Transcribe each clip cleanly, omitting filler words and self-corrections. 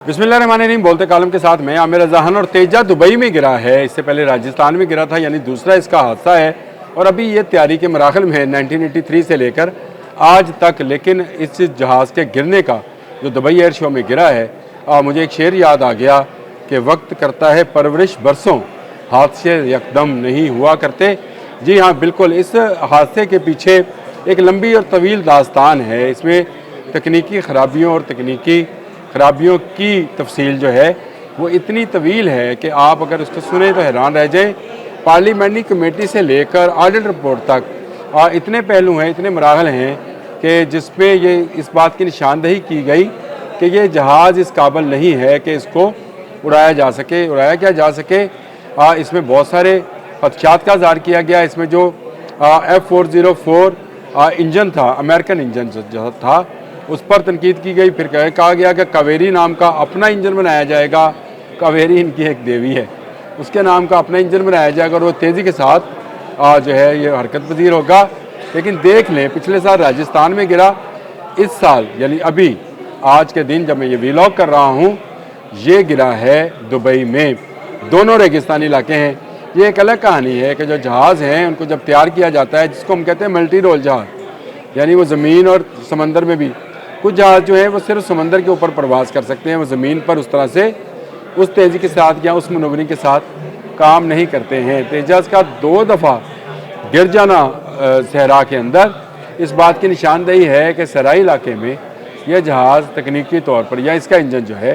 बिस्मिल्लाहिर्रहमानिर्रहीम। बोलते कालम के साथ मैं आमिर रज़ान। और तेजा दुबई में गिरा है, इससे पहले राजस्थान में गिरा था, यानी दूसरा इसका हादसा है। और अभी ये तैयारी के मराहल में है 1983 से लेकर आज तक। लेकिन इस जहाज़ के गिरने का जो दुबई एयर शो में गिरा है, मुझे एक शेर याद आ गया कि वक्त करता है परवरिश बरसों, हादसे यकदम नहीं हुआ करते। जी हाँ, बिल्कुल। इस हादसे के पीछे एक लंबी और तवील दास्तान है। इसमें तकनीकी ख़राबियों और तकनीकी ख़राबियों की तफसील जो है वो इतनी तवील है कि आप अगर उसको सुने तो हैरान रह जाएं। पार्लियामेंट्री कमेटी से लेकर ऑडिट रिपोर्ट तक इतने पहलू हैं, इतने मराहल हैं कि जिसमें ये इस बात की निशानदही की गई कि ये जहाज़ इस काबिल नहीं है कि इसको उड़ाया क्या जा सके। इसमें बहुत सारे खदशात का इज़हार किया गया। इसमें जो F404 इंजन था, अमेरिकन इंजन जो था, उस पर तनकीद की गई। फिर कहा गया कि कावेरी नाम का अपना इंजन बनाया जाएगा। कावेरी इनकी एक देवी है, उसके नाम का अपना इंजन बनाया जाएगा और वो तेज़ी के साथ जो है ये हरकत पजीर होगा। लेकिन देख लें, पिछले साल राजस्थान में गिरा, इस साल यानी अभी आज के दिन जब मैं ये व्लॉग कर रहा हूँ, ये गिरा है दुबई में। दोनों रेगिस्तानी इलाके हैं। ये एक अलग कहानी है कि जो जहाज़ हैं उनको जब तैयार किया जाता है, जिसको हम कहते हैं मल्टी रोल जहाज़, यानी वो ज़मीन और समंदर में भी, कुछ जहाज़ जो है वो सिर्फ समंदर के ऊपर परवाज़ कर सकते हैं, वो ज़मीन पर उस तरह से उस तेज़ी के साथ या उस मनोवरिंग के साथ काम नहीं करते हैं। तेजस का 2 दफ़ा गिर जाना सहरा के अंदर इस बात की निशानदेही है कि सराई इलाके में यह जहाज़ तकनीकी तौर पर या इसका इंजन जो है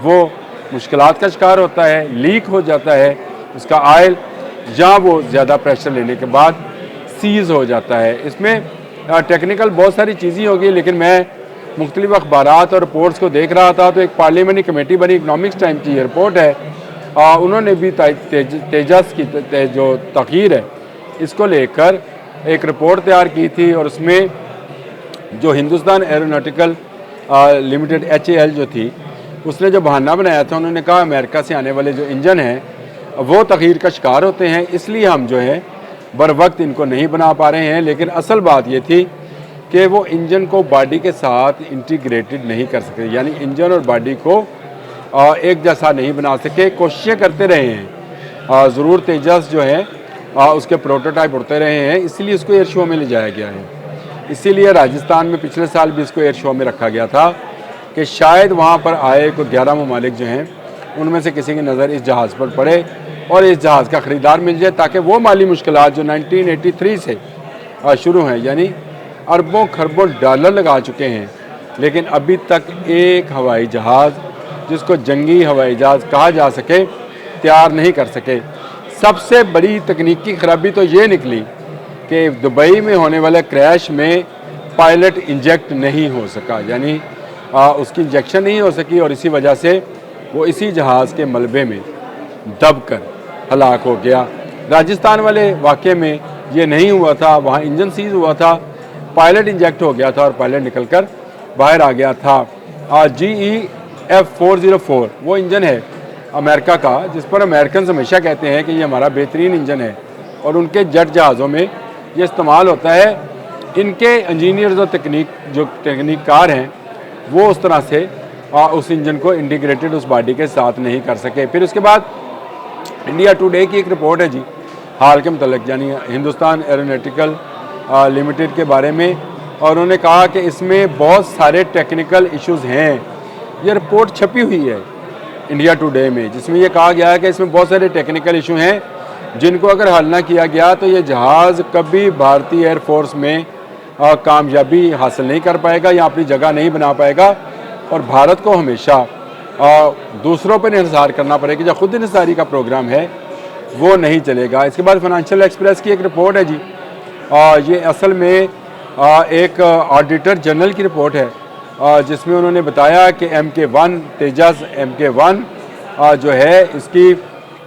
वो मुश्किलात का शिकार होता है, लीक हो जाता है उसका आयल, या वो ज़्यादा प्रेशर लेने के बाद सीज़ हो जाता है। इसमें टेक्निकल बहुत सारी चीज़ें होगी, लेकिन मैं मुख्तलिफ अखबारात और रिपोर्ट्स को देख रहा था तो एक पार्लियामेंट्री कमेटी बनी, इकनॉमिक्स टाइम की रिपोर्ट है, उन्होंने भी तेजस की जो तखीर है इसको लेकर एक रिपोर्ट तैयार की थी। और उसमें जो हिंदुस्तान एरोनॉटिकल लिमिटेड HAL जो थी, उसने जो बहाना बनाया था, उन्होंने कहा अमेरिका से आने वाले जो इंजन हैं वो तखीर का शिकार होते हैं, इसलिए हम जो है बर वक्त इनको नहीं बना पा रहे हैं। लेकिन असल बात ये थी कि वो इंजन को बॉडी के साथ इंटीग्रेटेड नहीं कर सके, यानी इंजन और बॉडी को एक जैसा नहीं बना सके। कोशिशें करते रहे हैं, ज़रूर तेजस जो है उसके प्रोटोटाइप उड़ते रहे हैं, इसीलिए इसको एयर शो में ले जाया गया है। इसीलिए राजस्थान में पिछले साल भी इसको एयर शो में रखा गया था कि शायद वहाँ पर आए कोई 11 ममालिक जो हैं उनमें से किसी की नज़र इस जहाज़ पर पड़े और इस जहाज़ का ख़रीदार मिल जाए, ताकि वो माली मुश्किलात जो 1983 से शुरू हैं, यानी अरबों खरबों डॉलर लगा चुके हैं, लेकिन अभी तक एक हवाई जहाज़ जिसको जंगी हवाई जहाज़ कहा जा सके तैयार नहीं कर सके। सबसे बड़ी तकनीकी ख़राबी तो ये निकली कि दुबई में होने वाले क्रैश में पायलट इंजेक्ट नहीं हो सका, यानी उसकी इंजेक्शन नहीं हो सकी और इसी वजह से वो इसी जहाज़ के मलबे में दब कर हलाक हो गया। राजस्थान वाले वाक़े में ये नहीं हुआ था, वहाँ इंजन सीज हुआ था, पायलट इंजेक्ट हो गया था और पायलट निकलकर बाहर आ गया था। GE F404 वो इंजन है अमेरिका का, जिस पर अमेरिकन हमेशा कहते हैं कि ये हमारा बेहतरीन इंजन है और उनके जेट जहाज़ों में ये इस्तेमाल होता है। इनके इंजीनियर्स और तकनीककार हैं वो उस तरह से उस इंजन को इंटीग्रेटेड उस बॉडी के साथ नहीं कर सके। फिर उसके बाद इंडिया टुडे की एक रिपोर्ट है जी हाल के मतलब, यानी हिंदुस्तान एरोनॉटिकल लिमिटेड के बारे में, और उन्होंने कहा कि इसमें बहुत सारे टेक्निकल इश्यूज़ हैं। ये रिपोर्ट छपी हुई है इंडिया टुडे में, जिसमें यह कहा गया है कि इसमें बहुत सारे टेक्निकल इशू हैं जिनको अगर हल ना किया गया तो ये जहाज़ कभी भारतीय एयरफोर्स में कामयाबी हासिल नहीं कर पाएगा या अपनी जगह नहीं बना पाएगा, और भारत को हमेशा दूसरों पर इंहिसार करना पड़ेगा। जो खुद इंहिसारी का प्रोग्राम है वो नहीं चलेगा। इसके बाद फाइनेंशियल एक्सप्रेस की एक रिपोर्ट है जी, ये असल में एक ऑडिटर जनरल की रिपोर्ट है, जिसमें उन्होंने बताया कि MK1 तेजस MK1 जो है इसकी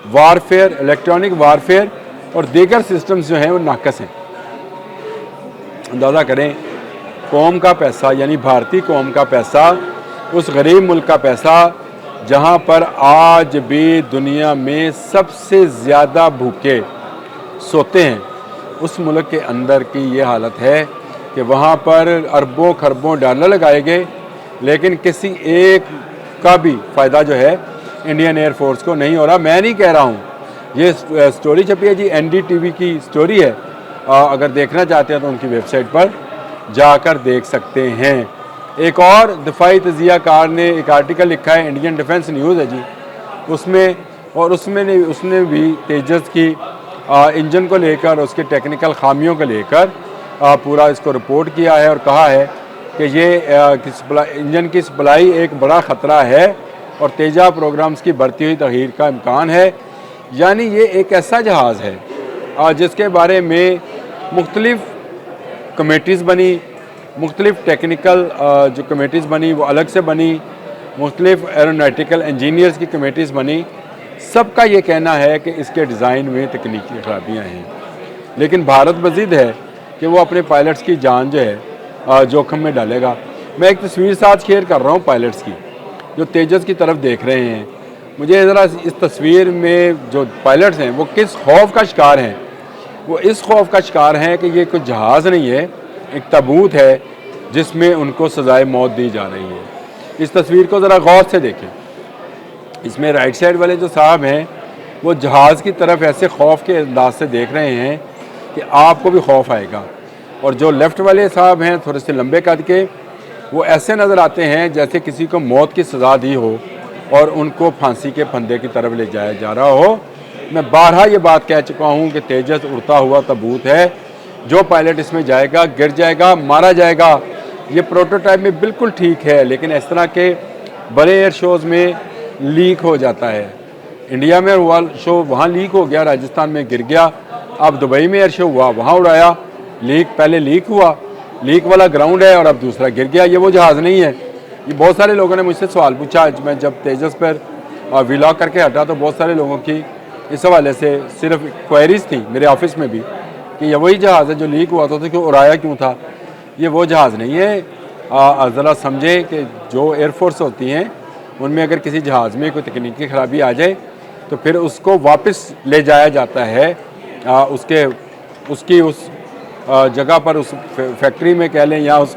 वारफेयर, इलेक्ट्रॉनिक वारफेयर और दीगर सिस्टम्स जो हैं वो नाकस हैं। अंदाज़ा करें, कौम का पैसा, यानी भारतीय कौम का पैसा, उस गरीब मुल्क का पैसा जहाँ पर आज भी दुनिया में सबसे ज़्यादा भूखे सोते हैं, उस मुल्क के अंदर की ये हालत है कि वहाँ पर अरबों खरबों डॉलर लगाए गए, लेकिन किसी एक का भी फ़ायदा जो है इंडियन एयरफोर्स को नहीं हो रहा। मैं नहीं कह रहा हूँ, ये स्टोरी छपी है जी, NDTV की स्टोरी है। अगर देखना चाहते हैं तो उनकी वेबसाइट पर जाकर देख सकते हैं। एक और दिफाई तजियाकार ने एक आर्टिकल लिखा है, इंडियन डिफेंस न्यूज़ है जी, उसने भी तेजस की इंजन को लेकर, उसके टेक्निकल खामियों को लेकर पूरा इसको रिपोर्ट किया है और कहा है कि ये इंजन की सप्लाई एक बड़ा ख़तरा है और तेजा प्रोग्राम्स की बढ़ती हुई तगीर का इम्कान है। यानी ये एक ऐसा जहाज़ है जिसके बारे में मुख्तलिफ़ कमेटीज़ बनी, मुख्तलिफ़ टेक्निकल जो कमेटीज़ बनी वो अलग से बनी, मुख्तलिफ़ एरोनॉटिकल इंजीनियर्स की कमेटीज़ बनी। सबका ये कहना है कि इसके डिज़ाइन में तकनीकी खराबियाँ हैं, लेकिन भारत मज़ीद है कि वो अपने पायलट्स की जान जो है जोखिम में डालेगा। मैं एक तस्वीर साथ शेयर कर रहा हूँ पायलट्स की, जो तेजस की तरफ देख रहे हैं। मुझे ज़रा इस तस्वीर में जो पायलट्स हैं वो किस खौफ का शिकार हैं। वो इस खौफ का शिकार हैं कि ये कोई जहाज़ नहीं है, एक ताबूत है जिसमें उनको सज़ाए मौत दी जा रही है। इस तस्वीर को ज़रा गौर से देखें। इसमें राइट साइड वाले जो साहब हैं वो जहाज़ की तरफ ऐसे खौफ के अंदाज से देख रहे हैं कि आपको भी खौफ आएगा, और जो लेफ़्ट वाले साहब हैं थोड़े से लंबे कद के, वो ऐसे नज़र आते हैं जैसे किसी को मौत की सज़ा दी हो और उनको फांसी के फंदे की तरफ ले जाया जा रहा हो। मैं बारहा ये बात कह चुका हूँ कि तेजस उड़ता हुआ ताबूत है, जो पायलट इसमें जाएगा गिर जाएगा, मारा जाएगा। ये प्रोटोटाइप में बिल्कुल ठीक है, लेकिन इस तरह के बड़े एयर शोज़ में लीक हो जाता है। इंडिया में हुआ शो, वहाँ लीक हो गया, राजस्थान में गिर गया। अब दुबई में एयर शो हुआ, वहाँ उड़ाया, लीक पहले लीक हुआ, लीक वाला ग्राउंड है, और अब दूसरा गिर गया। ये वो जहाज़ नहीं है। ये बहुत सारे लोगों ने मुझसे सवाल पूछा। आज मैं जब तेजस पर व्लॉग करके हटा तो बहुत सारे लोगों की इस हवाले से सिर्फ क्वेरीज थी मेरे ऑफिस में भी कि ये वही जहाज़ है जो लीक हुआ था, तो क्यों उड़ाया क्यों था। ये वो जहाज़ नहीं है। ज़रा समझें कि जो एयरफोर्स होती हैं उनमें अगर किसी जहाज़ में कोई तकनीकी ख़राबी आ जाए तो फिर उसको वापस ले जाया जाता है उसकी उस जगह पर, उस फैक्ट्री में कह लें या उस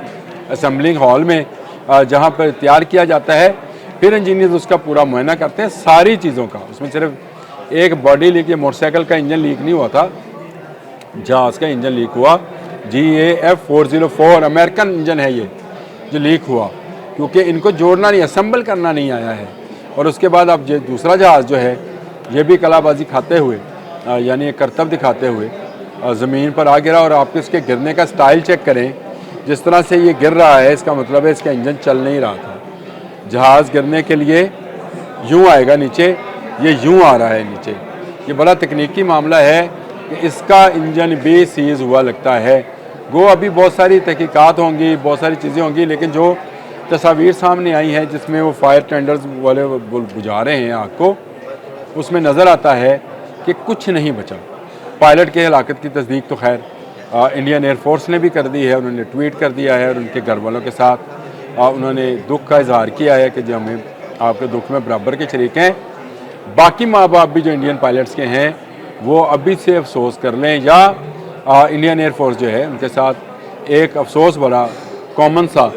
असेंबलिंग हॉल में जहाँ पर तैयार किया जाता है। फिर इंजीनियर उसका पूरा मुआयना करते हैं सारी चीज़ों का। उसमें सिर्फ एक बॉडी लीक, मोटरसाइकिल का इंजन लीक नहीं हुआ था, जहाज़ का इंजन लीक हुआ। GAF 404 अमेरिकन इंजन है ये जो लीक हुआ, क्योंकि इनको जोड़ना नहीं, असेंबल करना नहीं आया है। और उसके बाद अब ये दूसरा जहाज़ जो है ये भी कलाबाजी खाते हुए, यानी करतब दिखाते हुए ज़मीन पर आ गिरा। और आप इसके गिरने का स्टाइल चेक करें, जिस तरह से ये गिर रहा है इसका मतलब है इसका इंजन चल नहीं रहा था। जहाज़ गिरने के लिए यूँ आएगा नीचे, ये यूँ आ रहा है नीचे। ये बड़ा तकनीकी मामला है कि इसका इंजन भी सीज़ हुआ लगता है। गो अभी बहुत सारी तहकीकात होंगी, बहुत सारी चीज़ें होंगी, लेकिन जो तस्वीर सामने आई है जिसमें वो फायर टेंडर्स वाले बुझा रहे हैं आग को, उसमें नज़र आता है कि कुछ नहीं बचा। पायलट के हलाकत की तस्दीक तो खैर इंडियन एयरफोर्स ने भी कर दी है, उन्होंने ट्वीट कर दिया है और उनके घर वालों के साथ उन्होंने दुख का इजहार किया है कि जो हमें आपके दुख में बराबर के शरीक हैं। बाकी माँ बाप भी जो इंडियन पायलट्स के हैं वो अभी से अफसोस कर लें, या इंडियन एयरफोर्स जो है उनके साथ एक अफसोस भरा कॉमन सा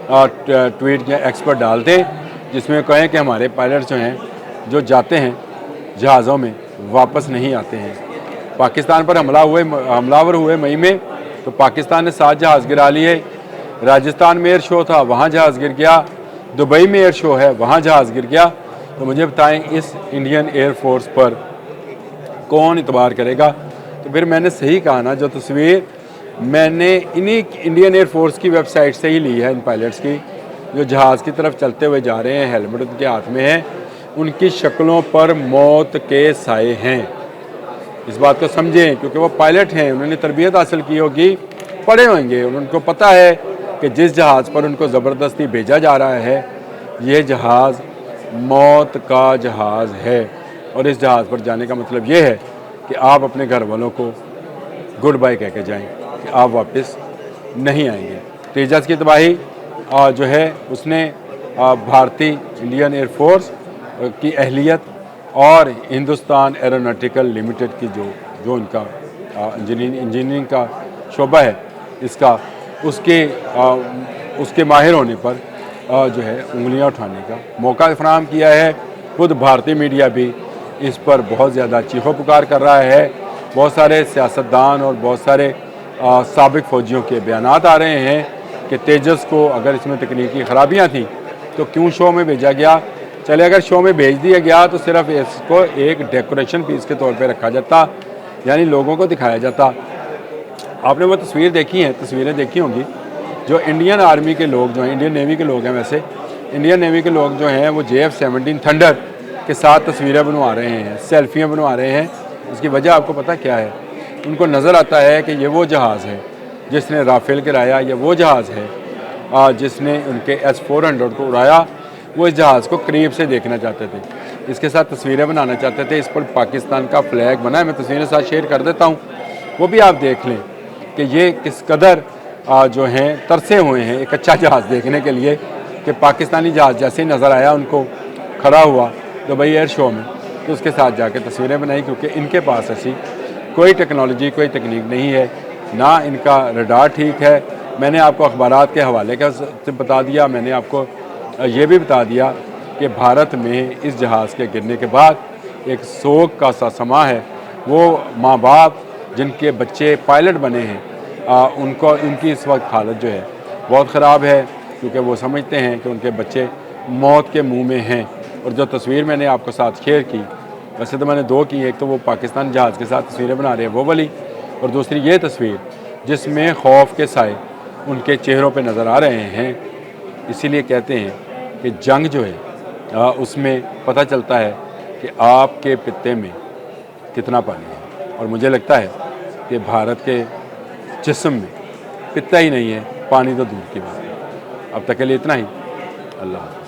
ट्वीट या एक्सपर्ट डाल दें, जिसमें कहें कि हमारे पायलट्स जो हैं जो जाते हैं जहाज़ों में वापस नहीं आते हैं। पाकिस्तान पर हमलावर हुए मई में, तो पाकिस्तान ने 7 जहाज़ गिरा लिए। राजस्थान में एयर शो था, वहाँ जहाज़ गिर गया। दुबई में एयर शो है, वहाँ जहाज़ गिर गया। तो मुझे बताएं इस इंडियन एयरफोर्स पर कौन इतबार करेगा। तो फिर मैंने सही कहा ना, जो तस्वीर मैंने इन्हीं इंडियन एयरफोर्स की वेबसाइट से ही ली है, इन पायलट्स की जो जहाज़ की तरफ चलते हुए जा रहे हैं, हेलमेट उनके हाथ में है, उनकी शक्लों पर मौत के साए हैं। इस बात को समझें, क्योंकि वो पायलट हैं, उन्होंने तरबियत हासिल की होगी, पढ़े होंगे, उनको पता है कि जिस जहाज़ पर उनको ज़बरदस्ती भेजा जा रहा है ये जहाज़ मौत का जहाज़ है। और इस जहाज़ पर जाने का मतलब ये है कि आप अपने घर वालों को गुड बाय कह के जाएँ कि आप वापस नहीं आएंगे। तेजस की तबाही जो है उसने भारतीय इंडियन एयरफोर्स की अहलियत और हिंदुस्तान एरोनॉटिकल लिमिटेड की जो इनका इंजीनियरिंग का शोबा है इसका, उसके माहिर होने पर जो है उंगलियां उठाने का मौका फराहम किया है। खुद भारतीय मीडिया भी इस पर बहुत ज़्यादा चीखो पुकार कर रहा है। बहुत सारे सियासतदान और बहुत सारे साबिक फ़ौजियों के बयानात आ रहे हैं कि तेजस को अगर इसमें तकनीकी ख़राबियाँ थी तो क्यों शो में भेजा गया। चले अगर शो में भेज दिया गया तो सिर्फ इसको एक डेकोरेशन पीस के तौर पे रखा जाता, यानी लोगों को दिखाया जाता। आपने वो तस्वीर देखी है, तस्वीरें देखी होंगी, जो इंडियन आर्मी के लोग जो हैं, इंडियन नेवी के लोग हैं, वैसे इंडियन नेवी के लोग जो हैं वो JF-17 थंडर के साथ तस्वीरें बनवा रहे हैं, सेल्फियाँ बनवा रहे हैं। इसकी वजह आपको पता क्या है? उनको नज़र आता है कि ये वो जहाज़ है जिसने राफेल गिराया, या वो जहाज़ है जिसने उनके S-400 को उड़ाया। वो इस जहाज़ को करीब से देखना चाहते थे, इसके साथ तस्वीरें बनाना चाहते थे। इस पर पाकिस्तान का फ्लैग बना है, मैं तस्वीरें साथ शेयर कर देता हूँ, वो भी आप देख लें कि ये किस कदर जो हैं तरसे हुए हैं एक अच्छा जहाज़ देखने के लिए। कि पाकिस्तानी जहाज़ जैसे ही नज़र आया उनको खड़ा हुआ दुबई एयर शो में, तो उसके साथ जाके तस्वीरें बनाई, क्योंकि इनके पास ऐसी कोई टेक्नोलॉजी, कोई तकनीक नहीं है, ना इनका रडार ठीक है। मैंने आपको अखबारात के हवाले का बता दिया, मैंने आपको ये भी बता दिया कि भारत में इस जहाज़ के गिरने के बाद एक सोग का सा समा है। वो माँ बाप जिनके बच्चे पायलट बने हैं उनको उनकी इस वक्त हालत जो है बहुत ख़राब है, क्योंकि वो समझते हैं कि उनके बच्चे मौत के मुंह में हैं। और जो तस्वीर मैंने आपको साथ शेयर की, वैसे तो मैंने दो की, एक तो वो पाकिस्तान जहाज़ के साथ तस्वीरें बना रहे हैं वो वाली, और दूसरी ये तस्वीर जिसमें खौफ के साए उनके चेहरों पे नज़र आ रहे हैं। इसीलिए कहते हैं कि जंग जो है उसमें पता चलता है कि आपके पित्ते में कितना पानी है। और मुझे लगता है कि भारत के जिस्म में पित्ता ही नहीं है, पानी तो दूर की बात है। अब तक के लिए इतना ही। अल्लाह।